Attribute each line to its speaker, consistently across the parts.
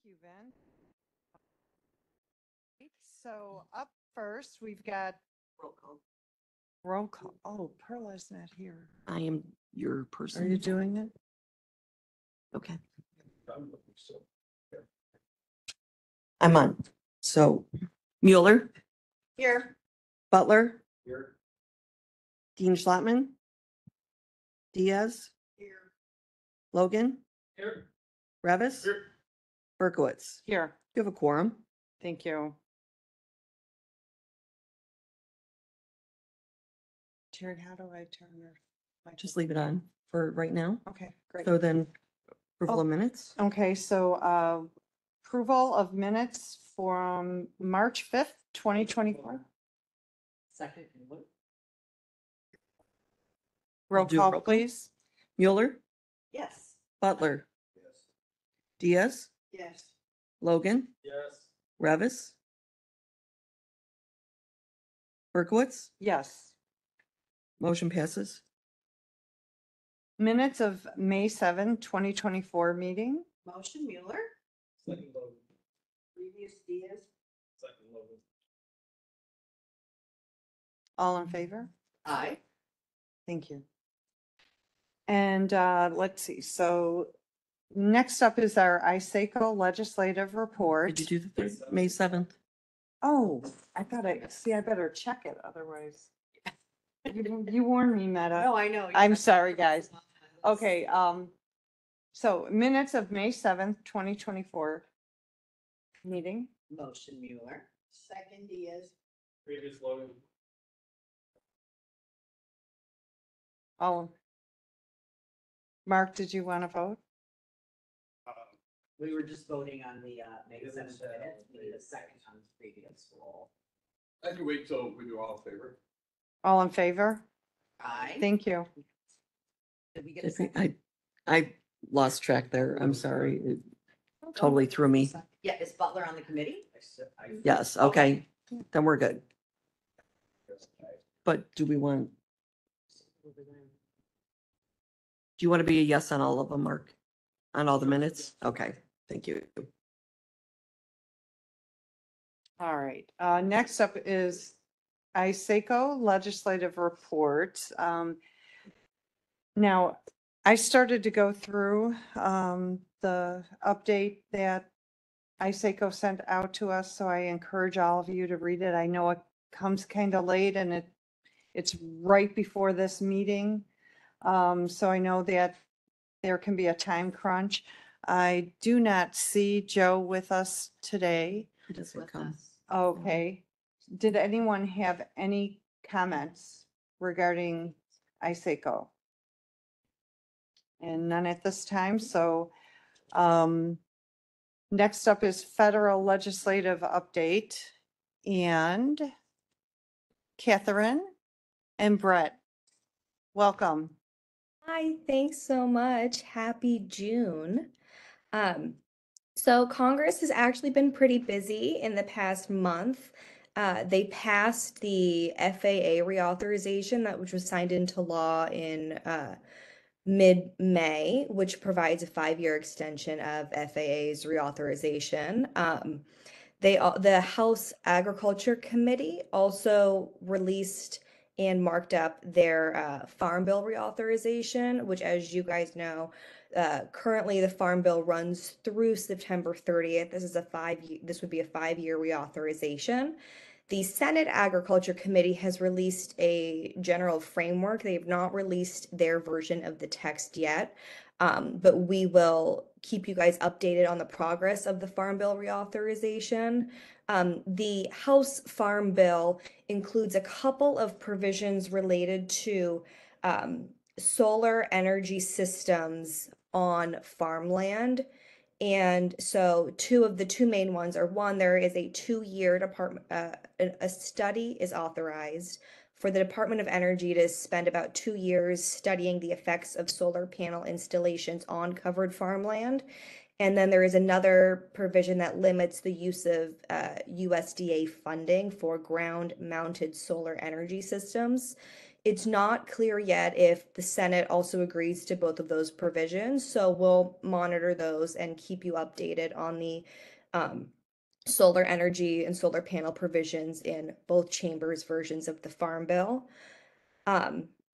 Speaker 1: you, Vin. So up first, we've got
Speaker 2: Roll call.
Speaker 1: roll call. Oh, Perla's not here.
Speaker 2: I am your
Speaker 1: Are
Speaker 2: person.
Speaker 1: you doing it?
Speaker 2: Okay. I'm on. So Mueller,
Speaker 1: Here.
Speaker 2: Butler,
Speaker 3: Here.
Speaker 2: Dean Schlattman, Diaz,
Speaker 1: Here.
Speaker 2: Logan,
Speaker 3: Here.
Speaker 2: Revis, Berkowitz.
Speaker 1: Here.
Speaker 2: You have a quorum.
Speaker 1: Thank you. Terry, how do I turn your?
Speaker 2: Just leave it on for right now.
Speaker 1: Okay, great.
Speaker 2: So then approval of minutes.
Speaker 1: Okay, so approval of minutes from March 5th, 2024.
Speaker 3: Second.
Speaker 1: Roll
Speaker 2: Do a
Speaker 1: call,
Speaker 2: roll call?
Speaker 1: please.
Speaker 2: Mueller,
Speaker 1: Yes.
Speaker 2: Butler,
Speaker 3: Yes.
Speaker 2: Diaz,
Speaker 1: Yes.
Speaker 2: Logan,
Speaker 3: Yes.
Speaker 2: Revis, Berkowitz.
Speaker 1: Yes.
Speaker 2: Motion passes.
Speaker 1: Minutes of May 7th, 2024 meeting.
Speaker 4: Motion Mueller,
Speaker 3: Second Logan.
Speaker 4: previous Diaz.
Speaker 3: Second Logan.
Speaker 1: All in favor?
Speaker 4: Aye.
Speaker 1: Thank you. And let's see, so next up is our ISACO legislative report.
Speaker 2: Did you do the third? May 7th?
Speaker 1: Oh, I better check it, otherwise. You warned me, Meta.
Speaker 4: No, I know.
Speaker 1: I'm sorry, guys. Okay, so minutes of May 7th, 2024 meeting.
Speaker 4: Motion Mueller. Second Diaz.
Speaker 3: Previous Logan.
Speaker 1: Oh. Mark, did you want to vote?
Speaker 4: We were just voting on the May 7th minutes. We need a second on the previous roll.
Speaker 3: I can wait till we do all in favor.
Speaker 1: All in favor?
Speaker 4: Aye.
Speaker 1: Thank you.
Speaker 4: Did we get a
Speaker 2: Did we-
Speaker 4: second?
Speaker 2: I lost track there. I'm sorry. It totally threw me.
Speaker 4: Yeah, is Butler on the committee?
Speaker 2: Yes, okay. Then we're good. But do we want, do you want to be a yes on all of them, Mark? On all the minutes? Okay, thank you.
Speaker 1: All right, next up is ISACO legislative report. Now, I started to go through the update that ISACO sent out to us, so I encourage all of you to read it. I know it comes kind of late and it's right before this meeting. So I know that there can be a time crunch. I do not see Joe with us today.
Speaker 2: He doesn't come.
Speaker 1: Okay. Did anyone have any comments regarding ISACO? And none at this time, so next up is federal legislative update. And Catherine and Brett, welcome.
Speaker 5: Hi, thanks so much. Happy June. So Congress has actually been pretty busy in the past month. They passed the FAA reauthorization which was signed into law in mid-May, which provides a 5-year extension of FAA's reauthorization. The House Agriculture Committee also released and marked up their Farm Bill reauthorization, which, as you guys know, currently the Farm Bill runs through September 30th. This would be a 5-year reauthorization. The Senate Agriculture Committee has released a general framework. They have not released their version of the text yet, but we will keep you guys updated on the progress of the Farm Bill reauthorization. The House Farm Bill includes a couple of provisions related to solar energy systems on farmland. And so two of the two main ones are, one, there is a 2-year a study is authorized for the Department of Energy to spend about 2 years studying the effects of solar panel installations on covered farmland. And then there is another provision that limits the use of USDA funding for ground-mounted solar energy systems. It's not clear yet if the Senate also agrees to both of those provisions, so we'll monitor those and keep you updated on the um, solar energy and solar panel provisions in both chambers' versions of the Farm Bill.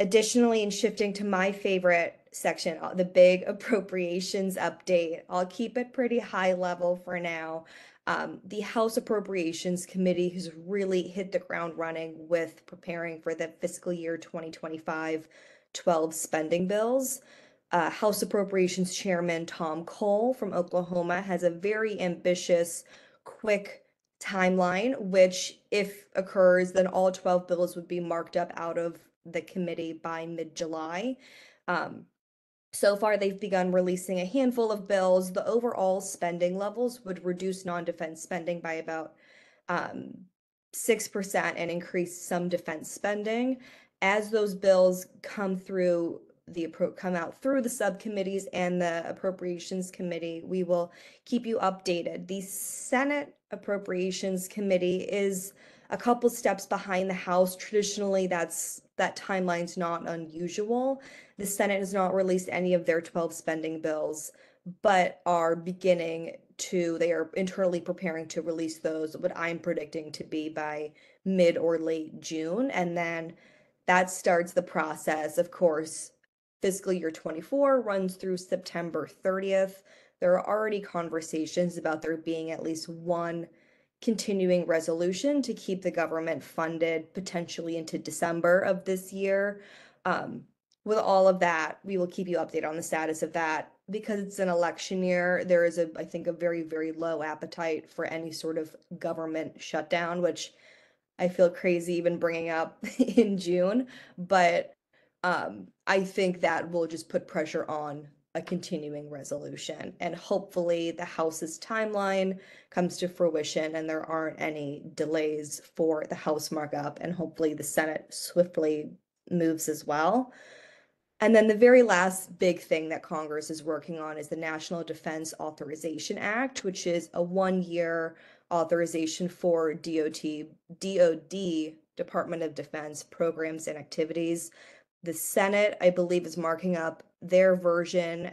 Speaker 5: Additionally, in shifting to my favorite section, the big appropriations update, I'll keep it pretty high level for now. The House Appropriations Committee has really hit the ground running with preparing for the fiscal year 2025 12 spending bills. House Appropriations Chairman Tom Cole from Oklahoma has a very ambitious, quick timeline, which if occurs, then all 12 bills would be marked up out of the committee by mid-July. So far, they've begun releasing a handful of bills. The overall spending levels would reduce non-defense spending by about 6% and increase some defense spending. As those bills come out through the subcommittees and the Appropriations Committee, we will keep you updated. The Senate Appropriations Committee is a couple steps behind the House. Traditionally, that timeline's not unusual. The Senate has not released any of their 12 spending bills, but they are internally preparing to release those, what I'm predicting to be by mid or late June. And then that starts the process. Of course, fiscal year 24 runs through September 30th. There are already conversations about there being at least one continuing resolution to keep the government funded potentially into December of this year. With all of that, we will keep you updated on the status of that. Because it's an election year, there is I think, a very, very low appetite for any sort of government shutdown, which I feel crazy even bringing up in June. But I think that will just put pressure on a continuing resolution. And hopefully the House's timeline comes to fruition and there aren't any delays for the House markup. And hopefully the Senate swiftly moves as well. And then the very last big thing that Congress is working on is the National Defense Authorization Act, which is a 1-year authorization for DoD, Department of Defense programs and activities. The Senate, I believe, is marking up their version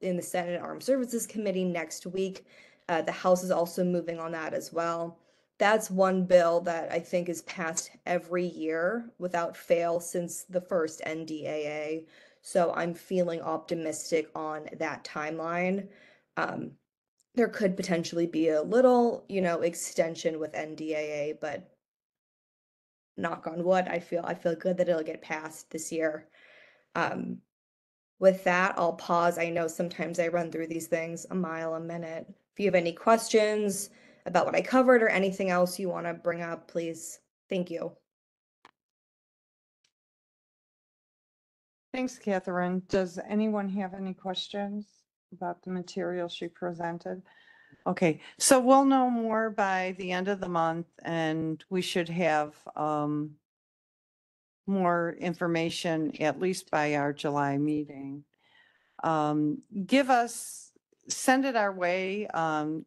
Speaker 5: in the Senate Armed Services Committee next week. The House is also moving on that as well. That's one bill that I think is passed every year without fail since the first NDAA. So I'm feeling optimistic on that timeline. There could potentially be a little, extension with NDAA, but knock on wood, I feel good that it'll get passed this year. With that, I'll pause. I know sometimes I run through these things a mile a minute. If you have any questions about what I covered or anything else you want to bring up, please. Thank you.
Speaker 1: Thanks, Catherine. Does anyone have any questions about the material she presented? Okay, so we'll know more by the end of the month and we should have more information at least by our July meeting. Send it our way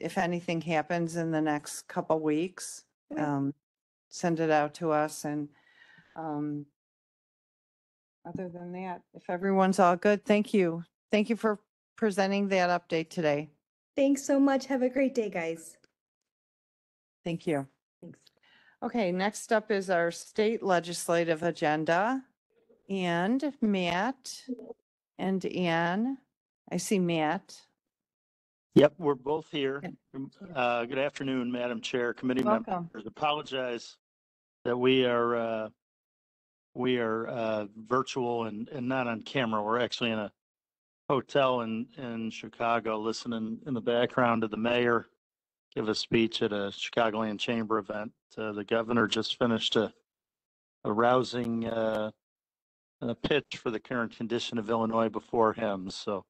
Speaker 1: if anything happens in the next couple weeks. Send it out to us and other than that, if everyone's all good, thank you. Thank you for presenting that update today.
Speaker 5: Thanks so much. Have a great day, guys.
Speaker 1: Thank you.
Speaker 5: Thanks.
Speaker 1: Okay, next up is our state legislative agenda. And Matt and Ann, I see Matt.
Speaker 6: Yep, we're both here.
Speaker 1: Yeah.
Speaker 6: Good afternoon, Madam Chair, committee
Speaker 1: Welcome.
Speaker 6: members. Apologize that we are virtual and not on camera. We're actually in a hotel in Chicago, listening in the background to the mayor give a speech at a Chicagoland Chamber event. The governor just finished a rousing pitch for the current condition of Illinois before him. So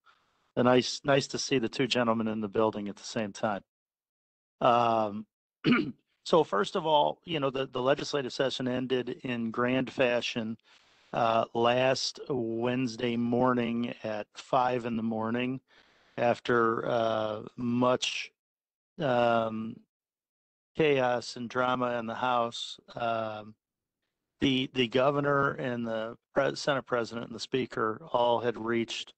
Speaker 6: nice to see the two gentlemen in the building at the same time. So first of all, the legislative session ended in grand fashion last Wednesday morning at 5 a.m. after much chaos and drama in the House. the governor and the Senate president and the speaker all had reached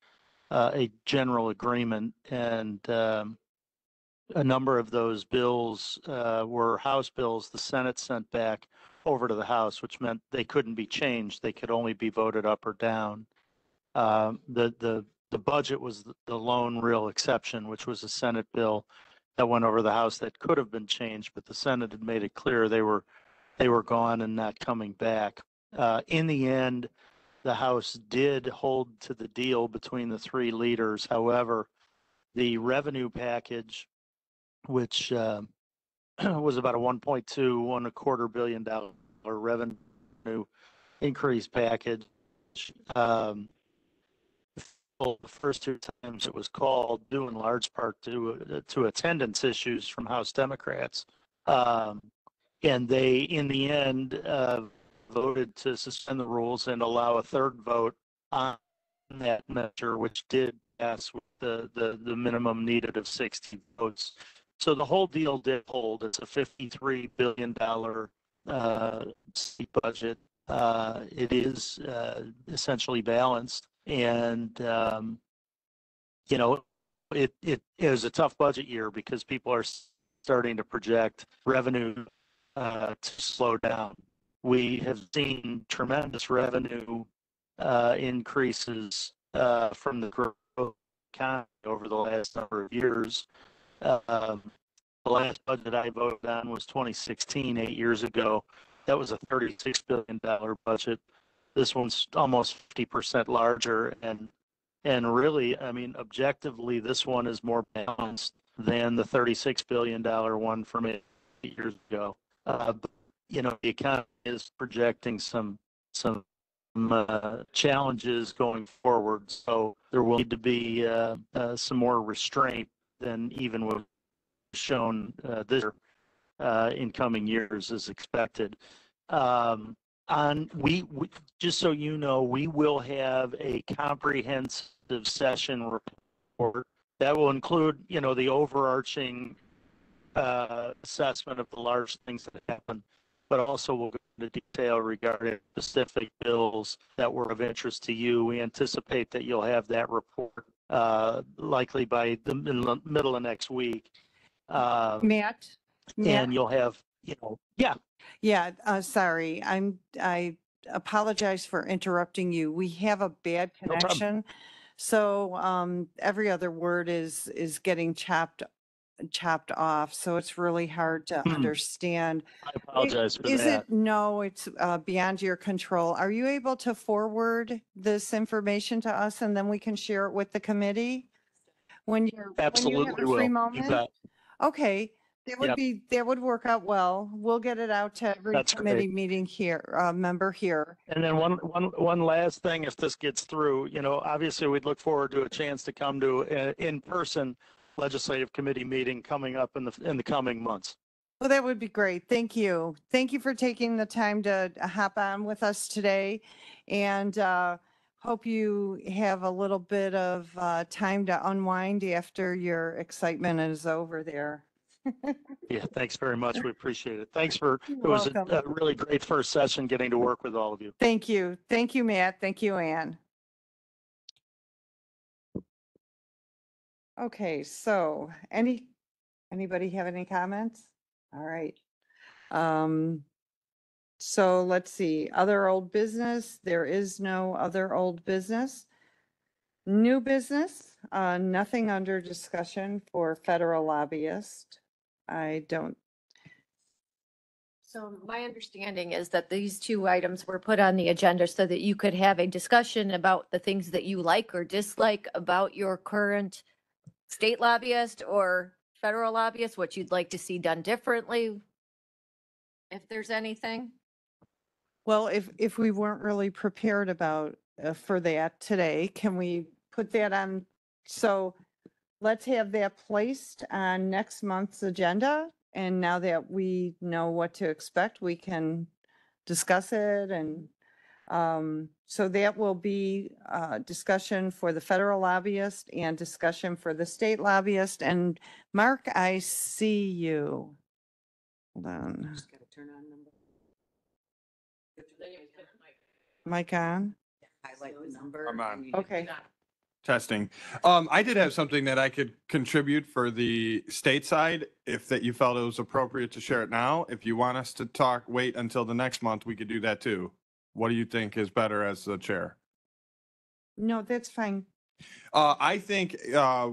Speaker 6: a general agreement, and a number of those bills were House bills the Senate sent back over to the House, which meant they couldn't be changed. They could only be voted up or down. The budget was the lone real exception, which was a Senate bill that went over the House that could have been changed, but the Senate had made it clear they were gone and not coming back. In the end, the House did hold to the deal between the three leaders. However, the revenue package, which was about a $1.25 billion revenue increase package. The first two times it was called, due in large part to attendance issues from House Democrats, and they, in the end, voted to suspend the rules and allow a third vote on that measure, which did pass with the minimum needed of 60 votes. So the whole deal did hold. It's a $53 billion state budget. It is essentially balanced, and you know, it was a tough budget year because people are starting to project revenue to slow down. We have seen tremendous revenue increases from the growth economy over the last number of years. The last budget I voted on was 2016, 8 years ago. That was a $36 billion budget. This one's almost 50% larger, and really, I mean, objectively, this one is more balanced than the $36 billion one from 8 years ago. You know, the economy is projecting some challenges going forward, so there will need to be some more restraint than even was shown this year in coming years as expected. We just so you know, we will have a comprehensive session report that will include, you know, the overarching assessment of the large things that happened, but also we'll go into detail regarding specific bills that were of interest to you. We anticipate that you'll have that report likely by the middle of next week.
Speaker 1: Matt?
Speaker 6: And you'll have, you know, yeah.
Speaker 1: Yeah, sorry, I apologize for interrupting you. We have a bad
Speaker 6: problem.
Speaker 1: connection. So every other word is getting chopped off, so it's really hard to understand.
Speaker 6: I apologize for
Speaker 1: Is
Speaker 6: that.
Speaker 1: it? No, it's beyond your control. Are you able to forward this information to us and then we can share it with the committee? When you have
Speaker 6: Absolutely
Speaker 1: a
Speaker 6: will.
Speaker 1: free
Speaker 6: You
Speaker 1: moment?
Speaker 6: bet.
Speaker 1: Okay,
Speaker 6: Yep.
Speaker 1: that would work out well. We'll get it out to every
Speaker 6: That's
Speaker 1: committee
Speaker 6: great.
Speaker 1: meeting here, member here.
Speaker 6: And then one last thing, if this gets through, you know, obviously we'd look forward to a chance to come to an in-person legislative committee meeting coming up in the coming months.
Speaker 1: Well, that would be great. Thank you. Thank you for taking the time to hop on with us today, and hope you have a little bit of time to unwind after your excitement is over there.
Speaker 6: Yeah, thanks very much. We appreciate it. Thanks for, it
Speaker 1: You're
Speaker 6: was
Speaker 1: welcome.
Speaker 6: a really great first session getting to work with all of you.
Speaker 1: Thank you. Thank you, Matt. Thank you, Ann. Okay, so anybody have any comments? All right. So let's see, other old business. There is no other old business. New business, nothing under discussion for federal lobbyist. I don't,
Speaker 7: So my understanding is that these two items were put on the agenda so that you could have a discussion about the things that you like or dislike about your current state lobbyist or federal lobbyist, what you'd like to see done differently, if there's anything.
Speaker 1: well, if we weren't really prepared about, for that today, can we put that on? So let's have that placed on next month's agenda. And now that we know what to expect, we can discuss it. And so that will be discussion for the federal lobbyist and discussion for the state lobbyist. And Mark, I see you. Hold on.
Speaker 4: Just gotta turn on number.
Speaker 1: Mic on?
Speaker 4: Highlight the number.
Speaker 8: I'm on.
Speaker 4: and we-
Speaker 1: Okay.
Speaker 8: Testing. I did have something that I could contribute for the state side, if that you felt it was appropriate to share it now. If you want us to talk, wait until the next month, we could do that too. What do you think is better as the chair?
Speaker 1: No, that's fine.
Speaker 8: I think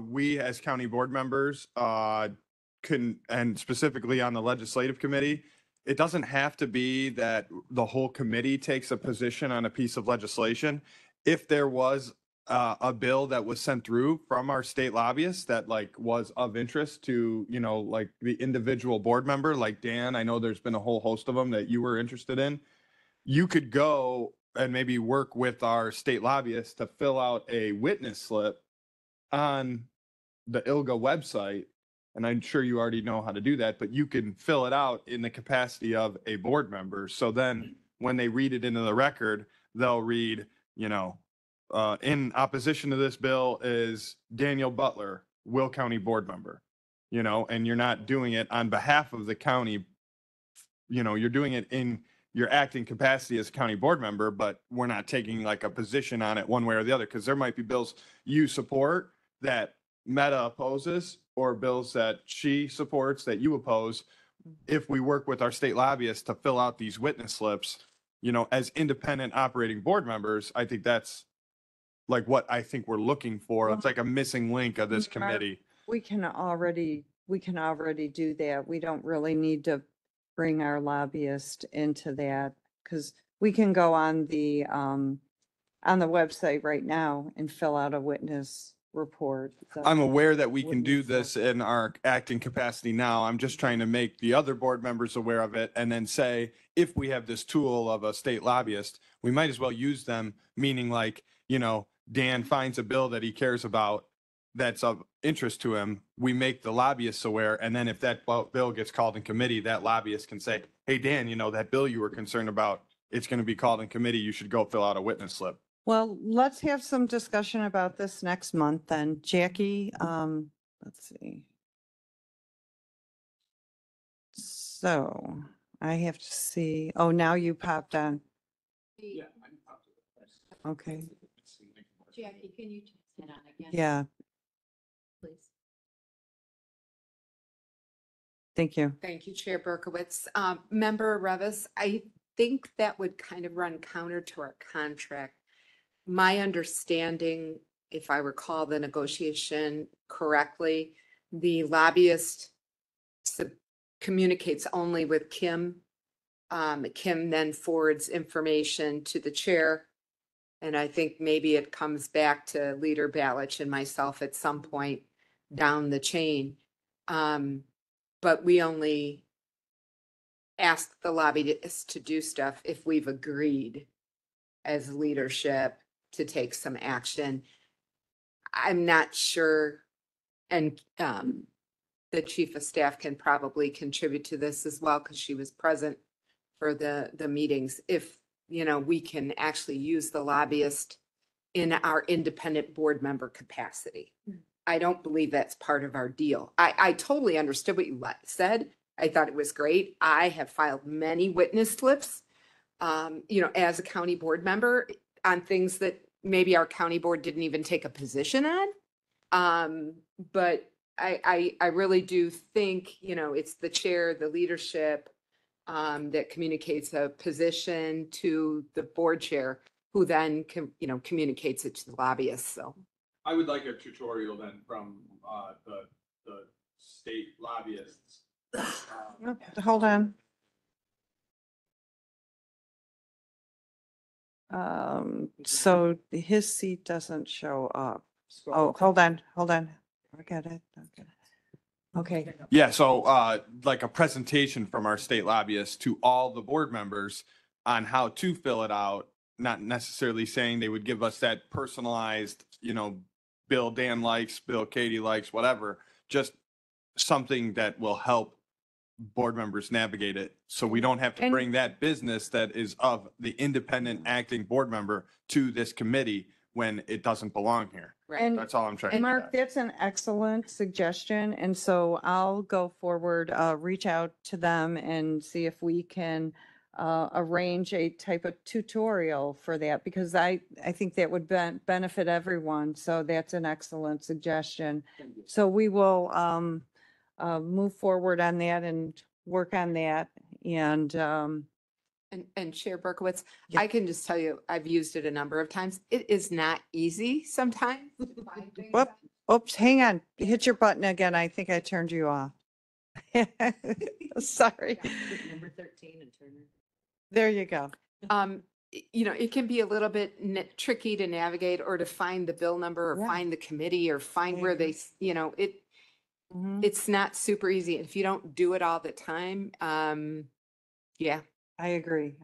Speaker 8: we as county board members can, and specifically on the legislative committee, it doesn't have to be that the whole committee takes a position on a piece of legislation. If there was a bill that was sent through from our state lobbyists that like was of interest to, you know, like the individual board member, like Dan, I know there's been a whole host of them that you were interested in. You could go and maybe work with our state lobbyists to fill out a witness slip on the ILGA website. And I'm sure you already know how to do that, but you can fill it out in the capacity of a board member. So then when they read it into the record, they'll read, you know, in opposition to this bill is Daniel Butler, Will County board member, you know, and you're not doing it on behalf of the county. You know, you're doing it in your acting capacity as a county board member, but we're not taking like a position on it one way or the other, because there might be bills you support that Meta opposes or bills that she supports that you oppose. If we work with our state lobbyists to fill out these witness slips, you know, as independent operating board members, I think that's like what I think we're looking for. It's like a missing link of this
Speaker 1: Mark,
Speaker 8: committee.
Speaker 1: We can already do that. We don't really need to bring our lobbyist into that because we can go on the website right now and fill out a witness report. So-
Speaker 8: I'm aware that we can do
Speaker 1: Witness
Speaker 8: this in our acting capacity now. I'm just trying to make the other board members aware of it and then say, if we have this tool of a state lobbyist, we might as well use them, meaning like, you know, Dan finds a bill that he cares about that's of interest to him. We make the lobbyists aware. And then if that bill gets called in committee, that lobbyist can say, hey, Dan, you know, that bill you were concerned about, it's going to be called in committee. You should go fill out a witness slip.
Speaker 1: Well, let's have some discussion about this next month then. Jackie, let's see. So I have to see, oh, now you popped on.
Speaker 3: Yeah.
Speaker 1: Okay,
Speaker 7: Jackie, can you turn it on again?
Speaker 1: yeah,
Speaker 7: Please.
Speaker 1: thank you.
Speaker 9: Thank you, Chair Berkowitz. Member Revis, I think that would kind of run counter to our contract. My understanding, if I recall the negotiation correctly, the lobbyist communicates only with Kim. Kim then forwards information to the chair. And I think maybe it comes back to Leader Balich and myself at some point down the chain. But we only ask the lobbyists to do stuff if we've agreed as leadership to take some action. I'm not sure, and the chief of staff can probably contribute to this as well because she was present for the meetings. If, you know, we can actually use the lobbyist in our independent board member capacity. I don't believe that's part of our deal. I totally understood what you said. I thought it was great. I have filed many witness slips, you know, as a county board member on things that maybe our county board didn't even take a position on. But I really do think, you know, it's the chair, the leadership that communicates a position to the board chair, who then you know, communicates it to the lobbyists. So
Speaker 3: I would like a tutorial then from the state lobbyists.
Speaker 1: Hold on. So his seat doesn't show up. Oh, hold on. I got it. Okay,
Speaker 8: Yeah, so like a presentation from our state lobbyists to all the board members on how to fill it out, not necessarily saying they would give us that personalized, you know, Bill Dan likes, Bill Katie likes, whatever, just something that will help board members navigate it. So we don't have to
Speaker 1: And-
Speaker 8: bring that business that is of the independent acting board member to this committee when it doesn't belong here.
Speaker 1: And-
Speaker 8: That's all I'm trying to
Speaker 1: And
Speaker 8: get
Speaker 1: Mark,
Speaker 8: at.
Speaker 1: that's an excellent suggestion. And so I'll go forward, reach out to them and see if we can arrange a type of tutorial for that because I think that would benefit everyone. So that's an excellent suggestion. So we will move forward on that and work on that. And
Speaker 9: And Chair Berkowitz,
Speaker 1: Yeah.
Speaker 9: I can just tell you, I've used it a number of times. It is not easy sometimes. to find things
Speaker 1: Whoop.
Speaker 9: on-
Speaker 1: oops, hang on, hit your button again. I think I turned you off. Sorry.
Speaker 4: Number 13 and Turner.
Speaker 1: There you go.
Speaker 9: You know, it can be a little bit tricky to navigate or to find the bill number or
Speaker 1: Yeah.
Speaker 9: find the committee or find where they, you know,
Speaker 1: Mhm.
Speaker 9: it's not super easy. If you don't do it all the time, yeah.
Speaker 1: I agree.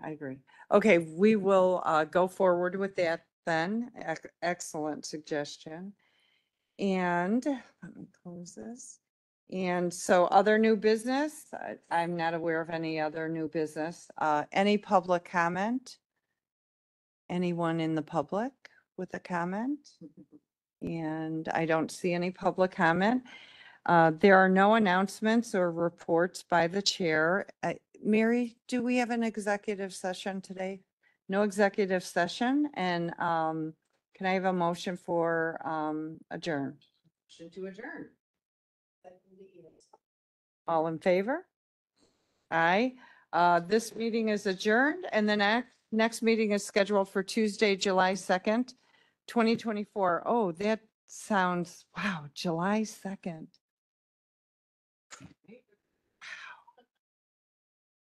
Speaker 1: Okay, we will go forward with that then. Excellent suggestion. And let me close this. And so other new business, I'm not aware of any other new business. Any public comment? Anyone in the public with a comment? And I don't see any public comment. There are no announcements or reports by the chair. Mary, do we have an executive session today? No executive session. And can I have a motion for adjourn?
Speaker 4: Motion to adjourn.
Speaker 1: All in favor? Aye. This meeting is adjourned and the next meeting is scheduled for Tuesday, July 2nd, 2024. Oh, that sounds, wow, July 2nd.